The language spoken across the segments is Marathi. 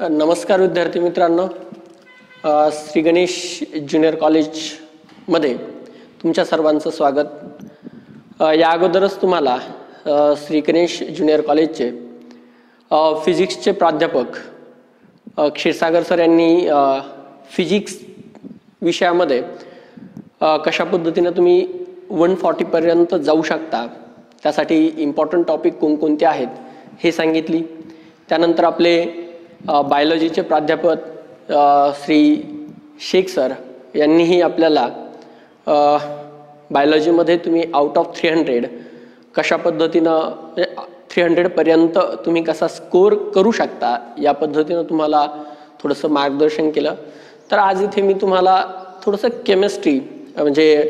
नमस्कार विद्यार्थी मित्रांनो, श्री गणेश ज्युनियर कॉलेजमध्ये तुमच्या सर्वांचं स्वागत। या अगोदरच तुम्हाला श्री गणेश ज्युनियर कॉलेजचे फिजिक्सचे प्राध्यापक क्षीरसागर सर यांनी फिजिक्स विषयामध्ये कशा पद्धतीने तुम्ही 140 पर्यंत जाऊ शकता त्यासाठी इम्पॉर्टंट टॉपिक कोणकोणते आहेत हे सांगितली। त्यानंतर आपले बायोलॉजीचे प्राध्यापक श्री शेख सर यांनीही आपल्याला बायोलॉजीमध्ये तुम्ही आउट ऑफ 300 कशा पद्धतीनं 300 पर्यंत तुम्ही कसा स्कोर करू शकता या पद्धतीनं तुम्हाला थोडंसं मार्गदर्शन केलं। तर आज इथे मी तुम्हाला थोडंसं केमिस्ट्री म्हणजे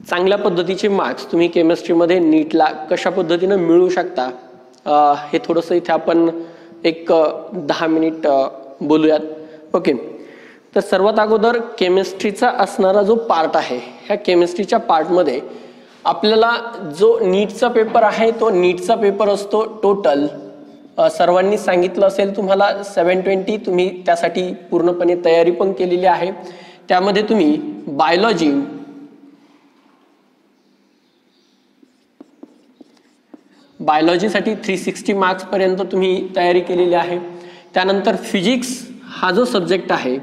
चांगल्या पद्धतीचे मार्क्स तुम्ही केमिस्ट्रीमध्ये नीटला कशा पद्धतीनं मिळवू शकता हे थोडंसं इथे आपण एक 10 मिनिट बोलूयात। ओके, तर सर्वात अगोदर केमिस्ट्रीचा असणारा जो पार्ट आहे ह्या केमिस्ट्रीच्या पार्टमध्ये आपल्याला जो नीटचा पेपर आहे तो नीटचा पेपर असतो टोटल सर्वांनी सांगितलं असेल तुम्हाला 720 तुम्ही त्यासाठी पूर्णपणे तयारी पण केलेली आहे। त्यामध्ये तुम्ही बायोलॉजीसाठी 360 मार्क्स पर्यंत तुम्ही तयारी केलेली आहे। त्यानंतर फिजिक्स हा जो सब्जेक्ट आहे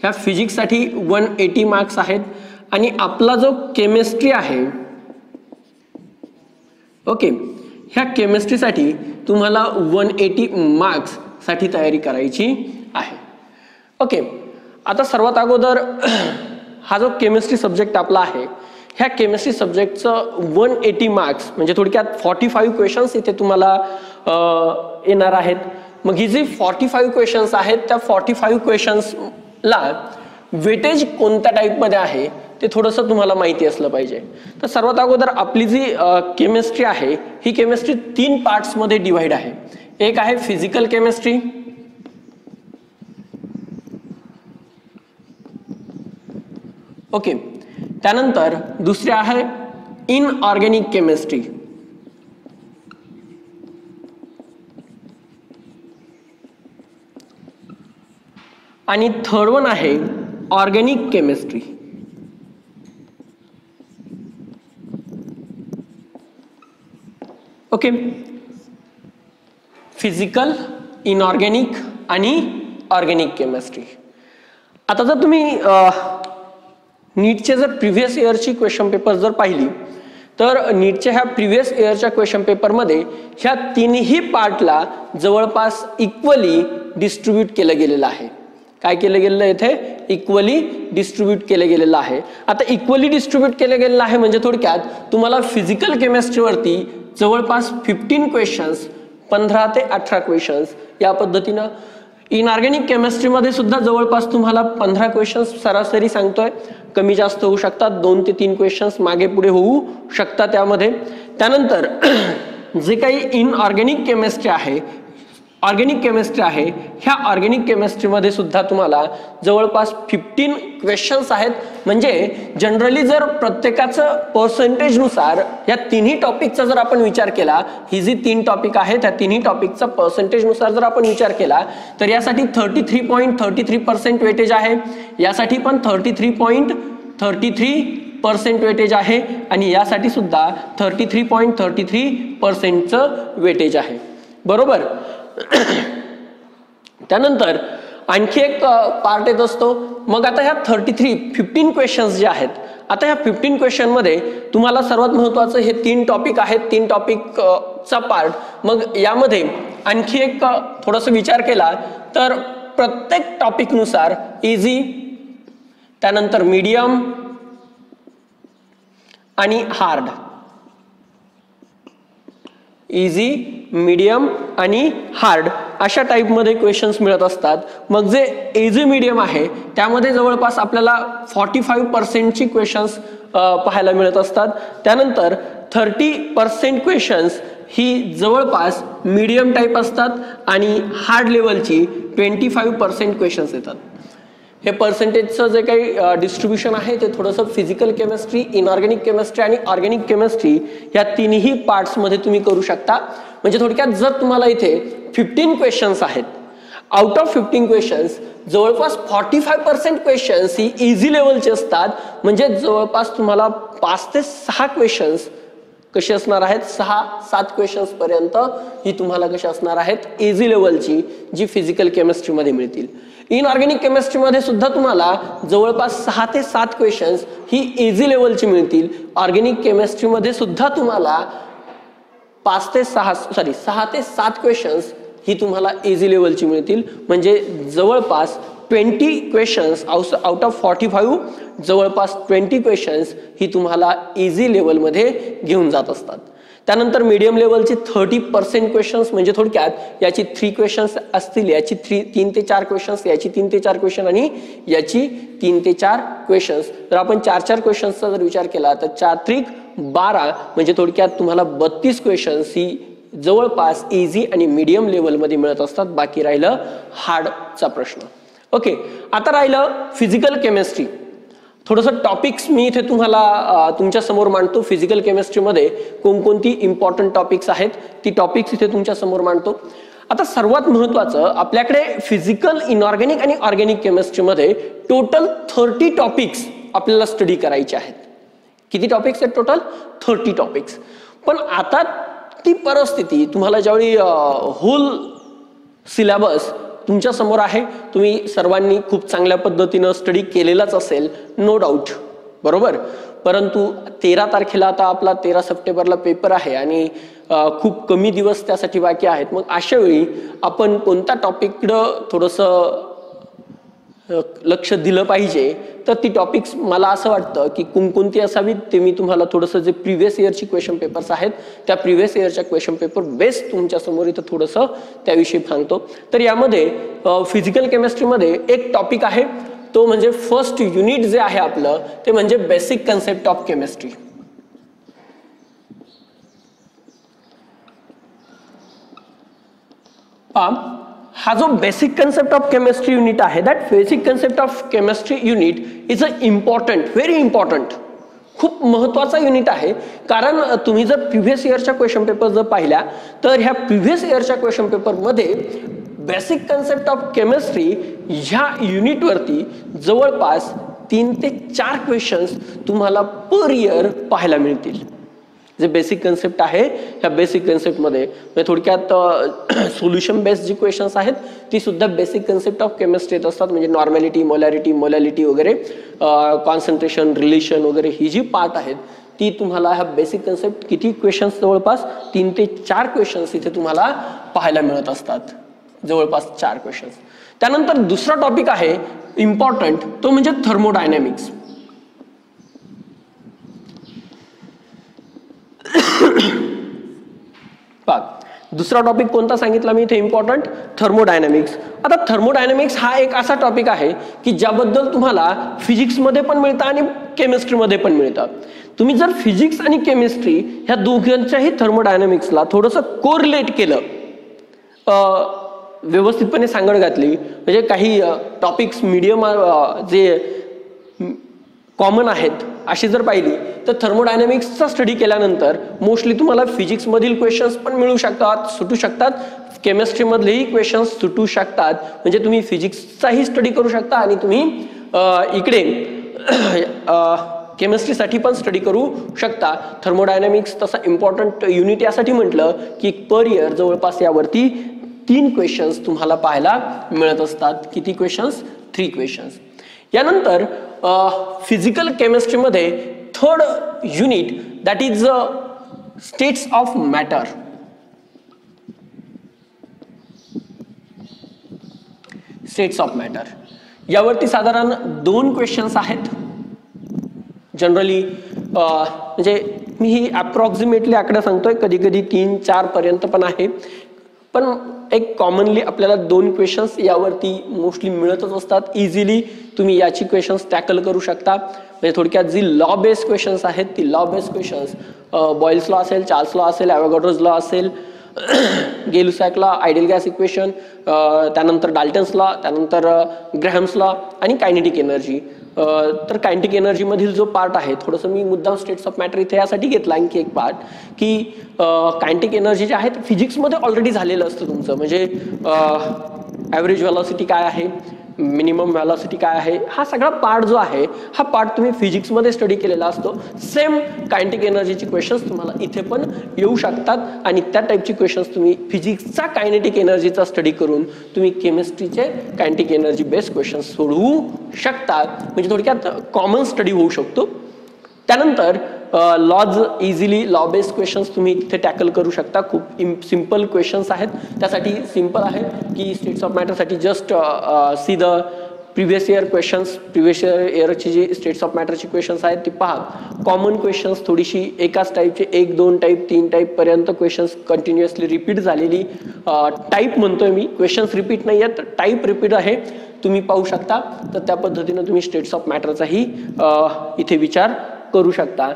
ह्या फिजिक्ससाठी 180 मार्क्स आहेत आणि आपला जो केमिस्ट्री आहे ओके ह्या केमिस्ट्रीसाठी तुम्हाला 180 मार्क्स साठी तयारी करायची आहे। ओके, आता सर्वात अगोदर हा जो केमिस्ट्री सब्जेक्ट आपला आहे ह्या केमिस्ट्री सब्जेक्टचं 180 मार्क्स म्हणजे थोडक्यात 45 क्वेश्चन्स इथे तुम्हाला येणार आहेत। मग ही जी 45 क्वेश्चन्स आहेत त्या 45 क्वेश्चन्सला वेटेज कोणत्या टाईपमध्ये आहे ते थोडंसं तुम्हाला माहिती असलं पाहिजे। तर सर्वात अगोदर आपली जी केमिस्ट्री आहे ही केमिस्ट्री 3 पार्ट्समध्ये डिवाइड आहे। एक आहे फिजिकल केमिस्ट्री, ओके, त्यानंतर दुसरे आहे इनऑर्गॅनिक केमिस्ट्री आणि थर्ड वन आहे organic chemistry. Okay, physical, inorganic आणि ऑर्गॅनिक केमिस्ट्री। आता जर तुम्ही नीटचे जर प्रिव्हियस इयरची क्वेश्चन पेपर जर पाहिली तर नीटच्या ह्या प्रिव्हियस इयरच्या क्वेश्चन पेपरमध्ये ह्या तिन्ही पार्टला जवळपास इक्वली डिस्ट्रीब्यूट केलं गेलेलं आहे। काय केलं गेलेलं आहे इथे? इक्वली डिस्ट्रीब्यूट केलं गेलेलं आहे। आता इक्वली डिस्ट्रीब्यूट केलं गेलेलं आहे म्हणजे थोडक्यात तुम्हाला फिजिकल केमिस्ट्रीवरती जवळपास 15 क्वेश्चन्स 15 ते 18 क्वेश्चन्स या पद्धतीनं, इनऑर्गॅनिक केमिस्ट्रीमध्ये सुद्धा जवळपास तुम्हाला 15 क्वेश्चन्स सरासरी सांगतोय, कमी जास्त होऊ शकतात, 2 ते 3 क्वेश्चन्स मागे पुढे होऊ शकतात त्यामध्ये। त्यानंतर जे काही इनऑर्गॅनिक केमिस्ट्री आहे ऑर्गॅनिक केमिस्ट्री आहे ह्या ऑर्गॅनिक केमिस्ट्रीमध्ये सुद्धा तुम्हाला जवळपास 15 क्वेश्चन्स आहेत। म्हणजे जनरली जर प्रत्येकाचं पर्सेंटेज नुसार या तिन्ही टॉपिकचा जर आपण विचार केला, ही जी 3 टॉपिक आहेत त्या तिन्ही टॉपिकचा पर्सेंटेज नुसार जर आपण विचार केला तर यासाठी 33.33% वेटेज आहे, यासाठी पण 33.33% वेटेज आहे आणि यासाठी सुद्धा 33.33%चं वेटेज आहे, बरोबर। त्यानंतर आणखी एक पार्ट येत असतो। मग आता ह्या 15 क्वेश्चन्स जे आहेत, आता ह्या 15 क्वेश्चन मध्ये तुम्हाला सर्वात महत्त्वाचं हे 3 टॉपिक आहेत, 3 टॉपिकचा पार्ट। मग यामध्ये आणखी एक थोडंसं विचार केला तर प्रत्येक टॉपिक नुसार इझी, त्यानंतर मीडियम आणि हार्ड, इझी, मीडियम आणि हार्ड अशा टाईपमध्ये क्वेश्चन्स मिळत असतात। मग जे इझी मीडियम आहे त्यामध्ये जवळपास आपल्याला 45%ची क्वेश्चन्स पाहायला मिळत असतात। त्यानंतर 30% क्वेश्चन्स ही जवळपास मीडियम टाईप असतात आणि हार्ड लेवलची 25% क्वेश्चन्स येतात। हे पर्सेंटेजचं जे काही डिस्ट्रीब्युशन आहे ते थोडंसं फिजिकल केमिस्ट्री, इनऑर्गॅनिक केमिस्ट्री आणि ऑर्गॅनिक केमिस्ट्री या तिन्ही पार्ट्समध्ये तुम्ही करू शकता। म्हणजे थोडक्यात जर तुम्हाला इथे 15 क्वेश्चन्स आहेत आउट ऑफ 15 क्वेश्चन्स जवळपास 45% क्वेश्चन्स ही इझी लेवलचे असतात. म्हणजे जवळपास तुम्हाला 5 ते 6 क्वेश्चन्स कशी असणार आहेत, 6-7 क्वेश्चन्स पर्यंत ही तुम्हाला कशी असणार आहेत इझी लेवलची, जी फिजिकल केमिस्ट्रीमध्ये मिळतील. इनऑर्गॅनिक केमिस्ट्रीमध्ये सुद्धा तुम्हाला जवळपास 6 ते 7 क्वेश्चन्स ही इझी लेवलची मिळतील. ऑर्गॅनिक केमिस्ट्रीमध्ये सुद्धा तुम्हाला 6 ते 7 क्वेश्चन्स ही तुम्हाला इझी लेवलची मिळतील. म्हणजे जवळपास 20 क्वेश्चन्स आउट ऑफ 45 जवळपास 20 क्वेश्चन्स ही तुम्हाला इझी लेवलमध्ये घेऊन जात असतात. त्यानंतर मीडियम लेवलचे 30% क्वेश्चन्स, म्हणजे थोडक्यात याची 3 क्वेश्चन्स असतील, याची 3 ते 4 क्वेश्चन्स, याची 3 ते 4 क्वेश्चन आणि याची 3 ते 4 क्वेश्चन्स. जर आपण 4-4 क्वेश्चन्सचा जर विचार केला तर 4-3-12 म्हणजे थोडक्यात तुम्हाला 32 क्वेश्चन्स ही जवळपास इझी आणि मीडियम लेवलमध्ये मिळत असतात. बाकी राहिलं हार्डचा प्रश्न. ओके, आता राहिलं फिजिकल केमिस्ट्री. थोडंसं टॉपिक्स मी इथे तुम्हाला तुमच्या समोर मांडतो. फिजिकल केमिस्ट्रीमध्ये कोणकोणती इम्पॉर्टंट टॉपिक्स आहेत ती टॉपिक्स इथे तुमच्या समोर मांडतो. आता सर्वात महत्त्वाचं, आपल्याकडे फिजिकल, इनऑर्गॅनिक आणि ऑर्गॅनिक केमिस्ट्रीमध्ये टोटल 30 टॉपिक्स आपल्याला स्टडी करायचे आहेत. किती टॉपिक्स आहेत टोटल? 30 टॉपिक्स. पण आता ती परिस्थिती तुम्हाला ज्यावेळी होल सिलेबस तुमच्या समोर आहे, तुम्ही सर्वांनी खूप चांगल्या पद्धतीनं स्टडी केलेलाच असेल, नो डाऊट, बरोबर. परंतु 13 तारखेला आता आपला 13 सप्टेंबरला पेपर आहे आणि खूप कमी दिवस त्यासाठी बाकी आहेत. मग अशा वेळी आपण कोणत्या टॉपिककडं थोडंसं लक्ष दिलं पाहिजे, तर ती टॉपिक्स मला असं वाटतं की कोणकोणती असावीत ते मी तुम्हाला थोडंसं जे प्रिव्हियस इयरची क्वेश्चन पेपर्स आहेत त्या प्रिव्हियस इयरच्या क्वेश्चन पेपर बेस्ड तुमच्या समोर इथं थोडंसं त्याविषयी सांगतो. तर यामध्ये फिजिकल केमिस्ट्रीमध्ये एक टॉपिक आहे, तो म्हणजे फर्स्ट युनिट जे आहे आपलं ते म्हणजे बेसिक कन्सेप्ट ऑफ केमिस्ट्री. हा जो basic concept of chemistry unit आहे, that basic concept of chemistry unit is a important, very important, खूप महत्वाचा युनिट आहे. कारण तुम्ही जर प्रिव्हियस इयरच्या क्वेश्चन पेपर जर पाहिल्या तर ह्या प्रिव्हियस इयरच्या क्वेश्चन पेपरमध्ये बेसिक कन्सेप्ट ऑफ केमिस्ट्री ह्या युनिटवरती जवळपास 3 ते 4 क्वेश्चन्स तुम्हाला पर इयर पाहायला मिळतील. जे बेसिक कन्सेप्ट आहे ह्या बेसिक कन्सेप्टमध्ये थोडक्यात सोल्युशन बेस्ड जी क्वेश्चन्स आहेत ती सुद्धा बेसिक कन्सेप्ट ऑफ केमिस्ट्रीत असतात. म्हणजे नॉर्मॅलिटी, मोलॅलिटी वगैरे, कॉन्सन्ट्रेशन, रिलेशन वगैरे ही जी पार्ट आहेत ती तुम्हाला ह्या बेसिक कन्सेप्ट किती क्वेश्चन्स, जवळपास 3 ते 4 क्वेश्चन्स इथे तुम्हाला पाहायला मिळत असतात, जवळपास 4 क्वेश्चन्स. त्यानंतर दुसरा टॉपिक आहे इम्पॉर्टंट, तो म्हणजे थर्मोडायनॅमिक्स. दुसरा टॉपिक कोणता सांगितला मी इथे इम्पॉर्टंट? थर्मोडायनॅमिक्स. आता थर्मोडायनॅमिक्स हा एक असा टॉपिक आहे की ज्याबद्दल तुम्हाला फिजिक्समध्ये पण मिळतं आणि केमिस्ट्रीमध्ये पण मिळतं. तुम्ही जर फिजिक्स आणि केमिस्ट्री ह्या दोघांच्याही थर्मोडायनॅमिक्सला थोडंसं कोरिलेट केलं, व्यवस्थितपणे सांगड घातली, म्हणजे काही टॉपिक्स मीडियम जे कॉमन आहेत अशी जर पाहिली तर थर्मोडायनॅमिक्सचा स्टडी केल्यानंतर मोस्टली तुम्हाला फिजिक्स मधील क्वेश्चन्स पण मिळू शकतात, सुटू शकतात, केमिस्ट्री मधलेही क्वेश्चन्स सुटू शकतात. म्हणजे तुम्ही फिजिक्सचाही स्टडी करू शकता आणि तुम्ही इकडे केमिस्ट्रीसाठी पण स्टडी करू शकता. थर्मोडायनॅमिक्स तसा इम्पॉर्टंट युनिट यासाठी म्हटलं की पर इयर जवळपास यावरती 3 क्वेश्चन्स तुम्हाला पाहायला मिळत असतात. किती क्वेश्चन्स? 3 क्वेश्चन्स. यानंतर फिजिकल केमिस्ट्रीमध्ये third unit that is states of matter. States of matter यावरती साधारण 2 क्वेश्चन्स आहेत. जनरली म्हणजे मी ही अप्रॉक्सिमेटली आकडा सांगतोय, कधी कधी 3-4 पर्यंत पण आहे, पण एक कॉमनली आपल्याला 2 क्वेश्चन्स यावरती मोस्टली मिळतच असतात. इझिली तुम्ही याची क्वेश्चन्स टॅकल करू शकता. म्हणजे थोडक्यात जी लॉ बेस्ड क्वेश्चन्स आहेत ती law based questions, Boyle's law असेल, चार्ल्स लॉ असेल, ॲव्होगाड्रोज लॉ असेल, गेलुसॅक लॉ, आयडियल गॅस इक्वेशन, त्यानंतर डाल्टन्स लॉ, त्यानंतर ग्रॅहम्स लॉ आणि कायनेटिक एनर्जी. तर कायनेटिक एनर्जी मधील जो पार्ट आहे, थोडंसं मी मुद्दाम स्टेट्स ऑफ मॅटर इथे यासाठी घेतला आणखी एक पार्ट की कायनेटिक एनर्जी जे आहे फिजिक्समध्ये ऑलरेडी झालेलं असतं तुमचं. म्हणजे ॲव्हरेज व्हेलॉसिटी काय आहे, मिनिमम व्हेलॉसिटी काय आहे, हा सगळा पार्ट जो आहे हा पार्ट तुम्ही फिजिक्समध्ये स्टडी केलेला असतो. सेम कायनेटिक एनर्जीची क्वेश्चन्स तुम्हाला इथे पण येऊ शकतात आणि त्या टाईपची क्वेश्चन्स तुम्ही फिजिक्सचा कायनेटिक एनर्जीचा स्टडी करून तुम्ही केमिस्ट्रीचे कायनेटिक एनर्जी बेस्ड क्वेश्चन्स सोडवू शकतात. म्हणजे थोडक्यात कॉमन स्टडी होऊ शकतो. त्यानंतर laws easily law based questions तुम्ही तिथे टॅकल करू शकता. खूप सिम्पल क्वेश्चन्स आहेत. त्यासाठी सिम्पल आहे की स्टेट्स ऑफ मॅटरसाठी just see the previous year questions. Previous इयरची जी स्टेट्स ऑफ मॅटरची क्वेश्चन्स आहेत ती पहा. कॉमन क्वेश्चन्स थोडीशी एकाच टाईपचे 1, 2 टाईप 3 टाईप पर्यंत क्वेश्चन्स कंटिन्युअसली रिपीट झालेली टाईप म्हणतोय मी. क्वेश्चन्स रिपीट नाही आहेत, टाईप रिपीट आहे. तुम्ही पाहू शकता. तर त्या पद्धतीनं तुम्ही स्टेट्स ऑफ मॅटरचाही इथे विचार करू शकता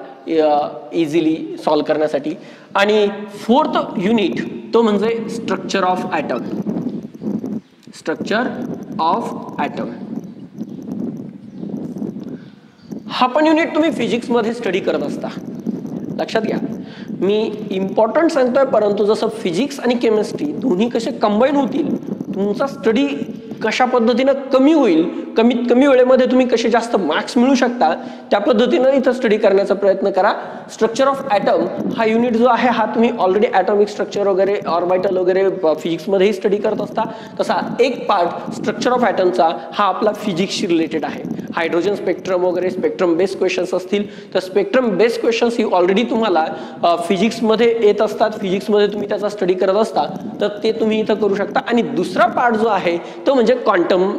इझिली सॉल्व करण्यासाठी. आणि 4th युनिट तो म्हणजे structure of atom. Structure of atom हा पण युनिट तुम्ही फिजिक्समध्ये स्टडी करत असता. लक्षात घ्या, मी इम्पॉर्टंट सांगतोय, परंतु जसं फिजिक्स आणि केमिस्ट्री दोन्ही कसे कंबाईन होतील, तुमचा स्टडी कशा पद्धतीनं कमी होईल, कमीत कमी वेळेमध्ये तुम्ही कसे जास्त मार्क्स मिळू शकता, त्या पद्धतीनं इथं स्टडी करण्याचा प्रयत्न करा. स्ट्रक्चर ऑफ ॲटम हा युनिट जो आहे हा तुम्ही ऑलरेडी ॲटॉमिक स्ट्रक्चर वगैरे ऑर्बिटल वगैरे फिजिक्समध्येही स्टडी करत असता. तसा एक पार्ट स्ट्रक्चर ऑफ ॲटमचा हा आपला फिजिक्सशी रिलेटेड आहे. हायड्रोजन स्पेक्ट्रम वगैरे स्पेक्ट्रम बेस्ड क्वेश्चन्स असतील तर स्पेक्ट्रम बेस्ड क्वेश्चन्स ही ऑलरेडी तुम्हाला फिजिक्समध्ये येत असतात. फिजिक्समध्ये तुम्ही त्याचा स्टडी करत असता तर ते तुम्ही इथं करू शकता. आणि दुसरा पार्ट जो आहे तो म्हणजे quantum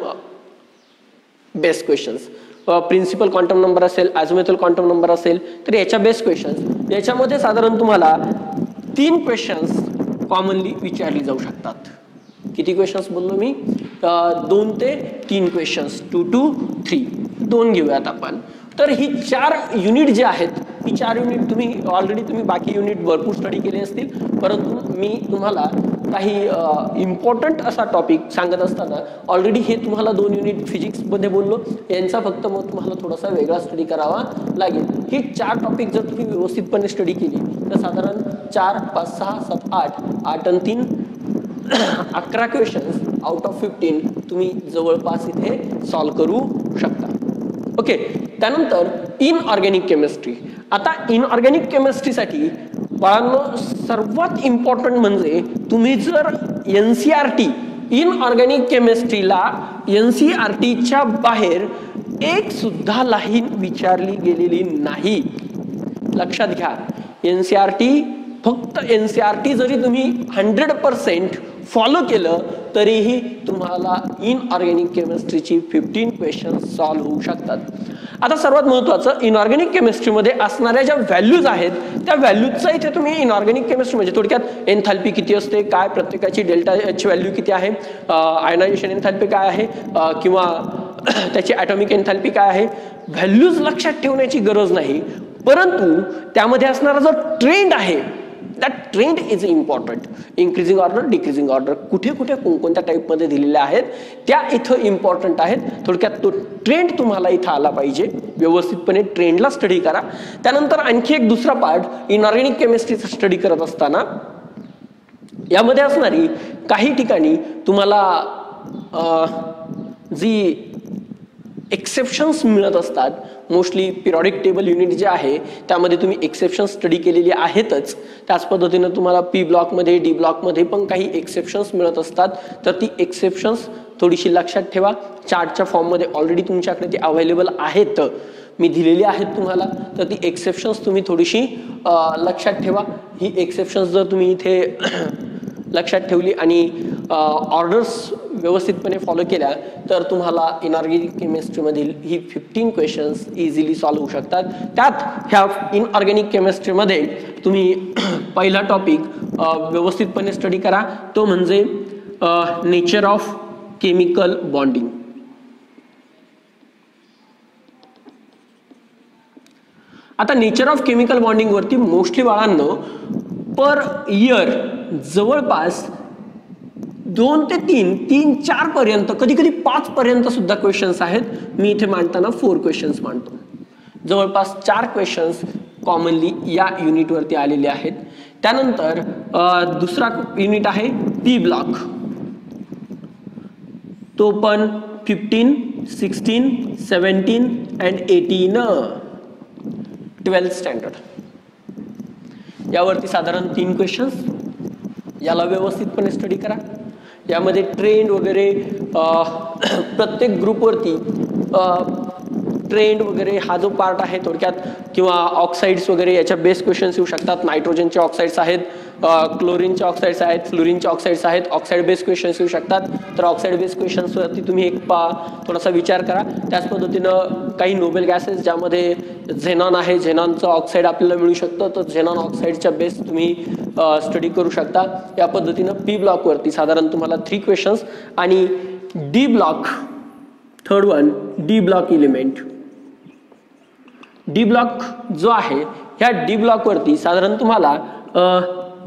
based questions. Principal quantum number असेल, ॲझोमेथल क्वांटम नंबर असेल तर याच्या बेस्ड क्वेश्चन्स, याच्यामध्ये साधारण तुम्हाला 3 क्वेश्चन्स कॉमनली विचारली जाऊ शकतात. किती क्वेश्चन्स बोललो मी? 2 ते 3 क्वेश्चन्स, 2 to 3, 2 घेऊयात आपण. तर ही 4 युनिट जे आहेत, ही 4 युनिट तुम्ही ऑलरेडी बाकी युनिट भरपूर स्टडी केले असतील, परंतु मी तुम्हाला काही इम्पॉर्टंट असा टॉपिक सांगत असताना ऑलरेडी हे तुम्हाला 2 युनिट फिजिक्समध्ये बोललो, यांचा फक्त मग तुम्हाला थोडासा वेगळा स्टडी करावा लागेल. हे 4 टॉपिक जर तुम्ही व्यवस्थितपणे स्टडी केली तर साधारण 4, 5, 6, 7, 8 आणि 3 11 क्वेश्चन्स आउट ऑफ 15 तुम्ही जवळपास इथे सॉल्व करू शकता. ओके. त्यानंतर इनऑर्गॅनिक केमिस्ट्री. आता इनऑर्गॅनिक केमिस्ट्रीसाठी बाळांनो सर्वात इम्पॉर्टंट म्हणजे तुम्ही जर NCERT इनऑर्गॅनिक केमिस्ट्रीला NCERTच्या बाहेर एक सुद्धा लाईन विचारली गेलेली नाही. लक्षात घ्या, NCERT फक्त NCERT जरी तुम्ही 100% फॉलो केलं तरीही तुम्हाला इनऑर्गॅनिक केमिस्ट्रीची 15 क्वेश्चन्स सॉल्व होऊ शकतात. आता सर्वात महत्त्वाचं, इनऑर्गॅनिक केमिस्ट्रीमध्ये असणाऱ्या ज्या व्हॅल्यूज आहेत त्या व्हॅल्यूजचा इथे तुम्ही इनऑर्गॅनिक केमिस्ट्री म्हणजे थोडक्यात एन्थॅल्पी किती असते, काय प्रत्येकाची डेल्टा एच व्हॅल्यू किती आहे, आयनायझेशन एन्थॅल्पी काय आहे, किंवा त्याची ॲटॉमिक एन्थॅल्पी काय आहे, व्हॅल्यूज लक्षात ठेवण्याची गरज नाही. परंतु त्यामध्ये असणारा जो ट्रेंड आहे, that trend is important. Increasing order, decreasing order कुठे कुठे कोणकोणत्या टाईपमध्ये दिलेल्या आहेत त्या इथं इम्पॉर्टंट आहेत. थोडक्यात तो ट्रेंड तुम्हाला इथं आला पाहिजे. व्यवस्थितपणे ट्रेंडला स्टडी करा. त्यानंतर आणखी एक दुसरा पार्ट इनऑर्गॅनिक केमिस्ट्रीचा स्टडी करत असताना यामध्ये असणारी काही ठिकाणी तुम्हाला जी एक्सेप्शन्स मिळत असतात, मोस्टली पिरियडिक टेबल युनिट जे आहे त्यामध्ये तुम्ही एक्सेप्शन्स स्टडी केलेली आहेतच. त्याच पद्धतीनं तुम्हाला P ब्लॉकमध्ये, D ब्लॉकमध्ये पण काही एक्सेप्शन्स मिळत असतात. तर ती एक्सेप्शन्स थोडीशी लक्षात ठेवा. चार्टच्या फॉर्ममध्ये ऑलरेडी तुमच्याकडे ती अवेलेबल आहेत, मी दिलेली आहेत तुम्हाला. तर ती एक्सेप्शन्स तुम्ही थोडीशी लक्षात ठेवा. ही एक्सेप्शन्स जर तुम्ही इथे लक्षात ठेवली आणि ऑर्डर्स व्यवस्थितपणे फॉलो केल्या तर तुम्हाला इनऑर्गॅनिक केमिस्ट्रीमधील ही 15 क्वेश्चन्स इझिली सॉल्व होऊ शकतात. त्यात ह्या इनऑर्गॅनिक केमिस्ट्रीमध्ये तुम्ही पहिला टॉपिक व्यवस्थितपणे स्टडी करा, तो म्हणजे नेचर ऑफ केमिकल बॉन्डिंग. आता नेचर ऑफ केमिकल बॉन्डिंग वरती मोस्टली बाळांनो पर इयर जवळपास 2 ते 3-4 पर्यंत, कधी कधी 5 पर्यंत सुद्धा क्वेश्चन्स आहेत. मी इथे मांडताना 4 क्वेश्चन्स मांडतो. जवळपास 4 क्वेश्चन्स कॉमनली या युनिटवरती आलेले आहेत. त्यानंतर दुसरा युनिट आहे P ब्लॉक. तो पण 15, 16, 17 अँड 18 12th स्टँडर्ड. यावरती साधारण 3 क्वेश्चन्स. याला व्यवस्थितपणे स्टडी करा. यामध्ये ट्रेंड वगैरे प्रत्येक ग्रुपवरती ट्रेंड वगैरे हा जो पार्ट आहे थोडक्यात, किंवा ऑक्साइड्स वगैरे याच्या बेस क्वेश्चन्स येऊ शकतात. नायट्रोजनचे ऑक्साइड्स आहेत, क्लोरीनचे ऑक्साइड्स आहेत, फ्लोरीनचे ऑक्साइड्स आहेत. ऑक्साइड बेस क्वेश्चन्स येऊ शकतात. तर ऑक्साइड बेस क्वेश्चन्सवरती तुम्ही थोडासा विचार करा. त्याच पद्धतीनं काही नोबेल गॅसेस ज्यामध्ये झेनॉन आहे, झेनॉनचं ऑक्साईड आपल्याला मिळू शकतं, तर झेनॉन ऑक्साईडच्या बेस तुम्ही स्टडी करू शकता. या पद्धतीनं पी ब्लॉकवरती साधारण तुम्हाला 3 क्वेश्चन्स. आणि D block, third one, D block element. D block जो आहे, ह्या डी ब्लॉकवरती साधारण तुम्हाला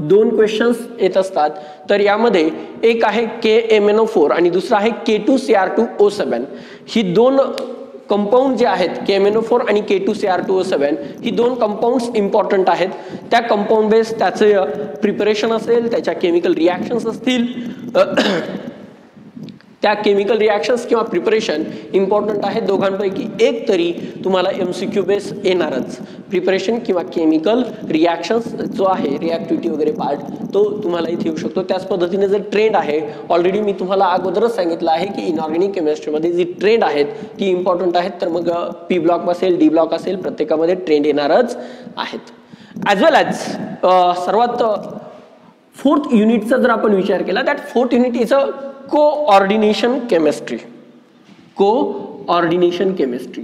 2 क्वेश्चन्स येत असतात. तर यामध्ये एक आहे KMnO4 आणि दुसरा आहे K2Cr2O7. ही 2 कंपाऊंड जे आहेत, KMnO4 आणि K2Cr2O7, ही 2 कंपाऊंड्स इम्पॉर्टंट आहेत. त्या कंपाऊंड बेस त्याचे प्रिपरेशन असेल, त्याच्या केमिकल रिॲक्शन्स असतील, त्या केमिकल रिॲक्शन्स किंवा प्रिपरेशन इम्पॉर्टंट आहे. दोघांपैकी एक तरी तुम्हाला MCQ बेस येणारच. प्रिपरेशन किंवा केमिकल रिॲक्शन्स जो आहे, रिॲक्टिव्हिटी वगैरे पार्ट, तो तुम्हाला इथे येऊ शकतो. त्याच पद्धतीने जर ट्रेंड आहे, ऑलरेडी मी तुम्हाला अगोदरच सांगितलं आहे की इनऑर्गॅनिक केमिस्ट्रीमध्ये जी ट्रेंड आहेत ती इम्पॉर्टंट आहेत. तर मग पी ब्लॉक असेल, डी ब्लॉक असेल, प्रत्येकामध्ये ट्रेंड येणारच आहेत. ॲज वेल ॲज सर्वात 4th युनिटचा जर आपण विचार केला, that 4th unit is a coordination chemistry. Coordination chemistry.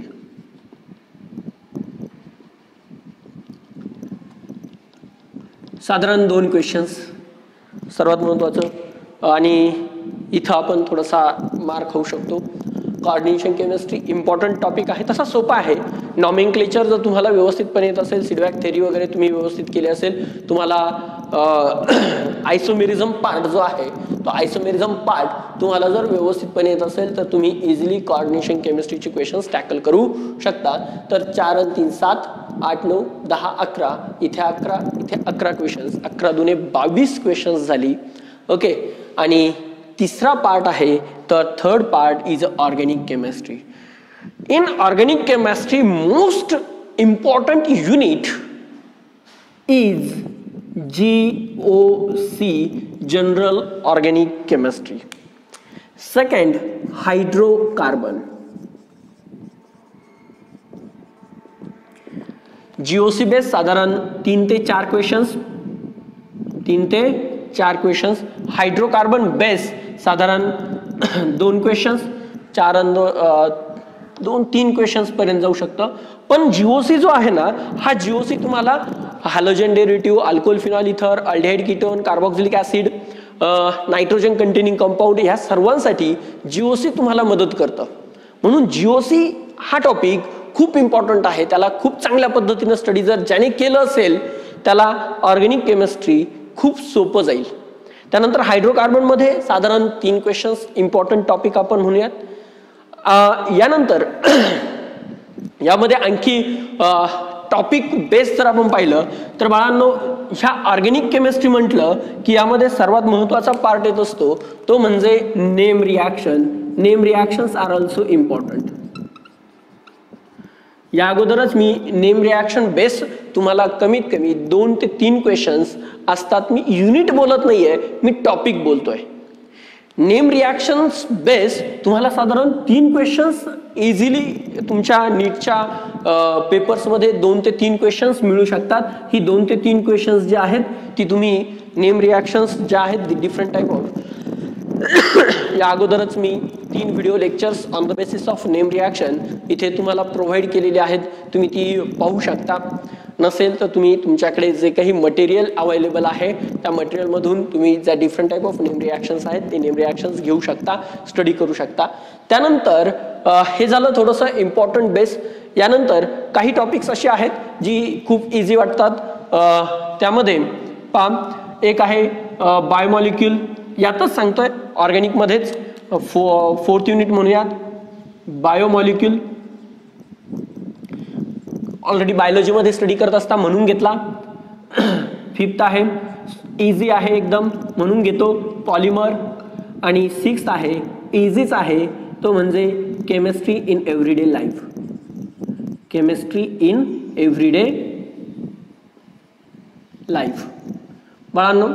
साधारण 2 क्वेश्चन्स सर्वात महत्त्वाचं, आणि इथं आपण थोडासा मार्क होऊ शकतो. कोऑर्डिनेशन केमिस्ट्री इम्पॉर्टंट टॉपिक आहे, तसा सोपा आहे. नॉमेनक्लेचर जर तुम्हाला व्यवस्थितपणे येत असेल, सीडबॅक थेरी वगैरे तुम्ही व्यवस्थित केली असेल, तुम्हाला आयसोमेरिझम पार्ट जो आहे, तो आयसोमेरिझम पार्ट तुम्हाला जर व्यवस्थितपणे येत असेल, तर तुम्ही इझिली कोऑर्डिनेशन केमिस्ट्रीचे क्वेश्चन्स टॅकल करू शकता. तर 4 आणि 3 7 8 9 10 11, इथे 11, इथे 11 क्वेश्चन्स, 11 दुने 22 क्वेश्चन्स झाली. ओके. आणि तिसरा पार्ट आहे, तर third part is organic chemistry. In organic chemistry most important unit is GOC, general organic chemistry. Second, hydrocarbon. GOC base साधारण 3 ते 4 क्वेश्चन्स, 3 ते 4 क्वेश्चन्स. हायड्रोकार्बन बेस साधारण 2 क्वेश्चन्स, 4 आणि 2 3 क्वेश्चन्स पर्यंत जाऊ शकतं. पण GOC जो आहे ना, हा GOC तुम्हाला हॅलोजन डेरिव्हेटिव्ह, अल्कोहोल फिनॉल इथर, aldehyde ketone, carboxylic acid, nitrogen containing compound, ह्या सर्वांसाठी GOC तुम्हाला मदत करतं. म्हणून GOC हा टॉपिक खूप इम्पॉर्टंट आहे. त्याला खूप चांगल्या पद्धतीने स्टडी जर ज्याने केलं असेल, त्याला ऑर्गॅनिक केमिस्ट्री खूप सोपं जाईल. त्यानंतर हायड्रोकार्बन मध्ये साधारण 3 क्वेश्चन्स इम्पॉर्टंट टॉपिक आपण म्हणूयात. यानंतर यामध्ये आणखी टॉपिक बेस जर आपण पाहिलं, तर बाळांनो, ह्या ऑर्गॅनिक केमिस्ट्री म्हटलं की यामध्ये सर्वात महत्त्वाचा पार्ट येत असतो, तो म्हणजे name reaction. Name reactions are also important. या अगोदरच मी नेम रिॲक्शन बेस तुम्हाला कमीत कमी 2 ते 3 क्वेश्चन्स असतात. मी युनिट बोलत नाहीये, मी टॉपिक बोलतोय. नेम रिॲक्शन्स बेस तुम्हाला साधारण 3 क्वेश्चन्स इझिली तुमच्या नीटच्या पेपर्समध्ये 2 ते 3 क्वेश्चन्स मिळू शकतात. ही 2 ते 3 क्वेश्चन्स जे आहेत ती तुम्ही नेम रिॲक्शन्स ज्या आहेत डिफरंट टाईप ऑफ, या अगोदरच मी 3 video lectures on the basis of name reaction इथे तुम्हाला प्रोव्हाइड केलेली आहेत. तुम्ही ती पाहू शकता. नसेल तर तुम्ही तुमच्याकडे जे काही मटेरियल अवेलेबल आहे, त्या मटेरियलमधून तुम्ही ज्या different type of name reactions आहेत ते नेम रिॲक्शन्स घेऊ शकता, स्टडी करू शकता. त्यानंतर हे झालं थोडंसं इम्पॉर्टंट बेस. यानंतर काही टॉपिक्स असे आहेत जी खूप इझी वाटतात. त्यामध्ये एक आहे बायोमॉलिक्यूल. यातच सांगतोय ऑर्गॅनिकमध्येच 4th युनिट म्हणूयात, बायोमॉलिक्यूल. ऑलरेडी बायोलॉजीमध्ये स्टडी करत असता म्हणून घेतला. 5th आहे, इझी आहे एकदम म्हणून घेतो, पॉलिमर. आणि 6th आहे इझीच आहे तो म्हणजे chemistry in everyday life. Chemistry in everyday life. बाळांनो,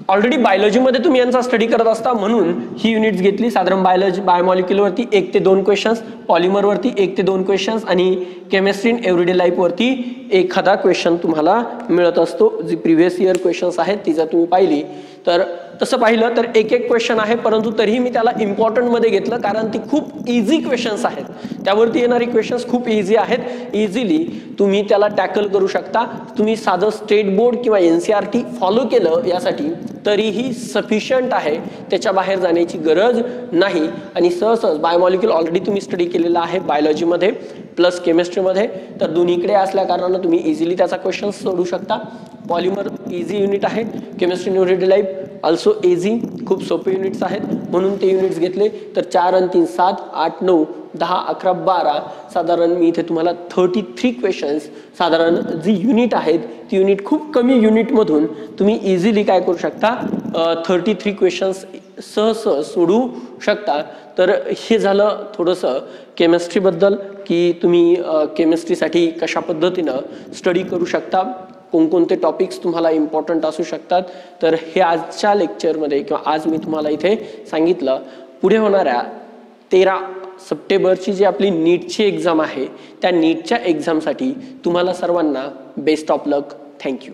ऑलरेडी बायोलॉजीमध्ये तुम्ही यांचा स्टडी करत असता म्हणून ही युनिट्स घेतली. साधारण बायोमॉलिक्युलवरती 1 ते 2 क्वेश्चन्स, पॉलिमरवरती 1 ते 2 क्वेश्चन्स आणि केमिस्ट्री इन एव्हरीडे लाईफवरती एखादा क्वेश्चन तुम्हाला मिळत असतो. जी प्रिव्हियस इयर क्वेश्चन्स आहेत ती जर तुम्ही पाहिली तर तसं पाहिलं तर एक क्वेश्चन आहे, परंतु तरीही मी त्याला इम्पॉर्टंट मध्ये घेतलं कारण ती खूप इझी क्वेश्चन्स आहेत. त्यावरती येणारी क्वेश्चन्स खूप इझी आहेत. इझिली तुम्ही त्याला टॅकल करू शकता. तुम्ही साधं स्टेट बोर्ड किंवा NCERT फॉलो केलं यासाठी तरीही सफिशियंट आहे. त्याच्या बाहेर जाण्याची गरज नाही. आणि सहज बायोमॉलिक्युल ऑलरेडी तुम्ही स्टडी केलेला आहे बायोलॉजीमध्ये प्लस केमिस्ट्रीमध्ये, तर दोन्हीकडे असल्या कारणानं तुम्ही इझिली त्याचा क्वेश्चन सोडू शकता. पॉलिमर इझी युनिट आहे. Chemistry in everyday life also easy, खूप सोपे युनिट्स आहेत म्हणून ते युनिट्स घेतले. तर 4 आणि 3 7 8 9 10 11 12 साधारण मी इथे तुम्हाला 33 क्वेश्चन्स साधारण जी युनिट आहेत ती युनिट खूप कमी युनिटमधून तुम्ही इझिली काय करू शकता 33 क्वेश्चन्स सहज सोडू शकता. तर हे झालं थोडंसं केमिस्ट्रीबद्दल की तुम्ही केमिस्ट्रीसाठी कशा पद्धतीनं स्टडी करू शकता, कोणकोणते टॉपिक्स तुम्हाला इम्पॉर्टंट असू शकतात. तर हे आजच्या लेक्चरमध्ये किंवा आज मी तुम्हाला इथे सांगितलं. पुढे होणाऱ्या 13 सप्टेंबरची जी आपली नीटची एक्झाम आहे त्या नीटच्या एक्झामसाठी तुम्हाला सर्वांना बेस्ट ऑफ लक. थँक्यू.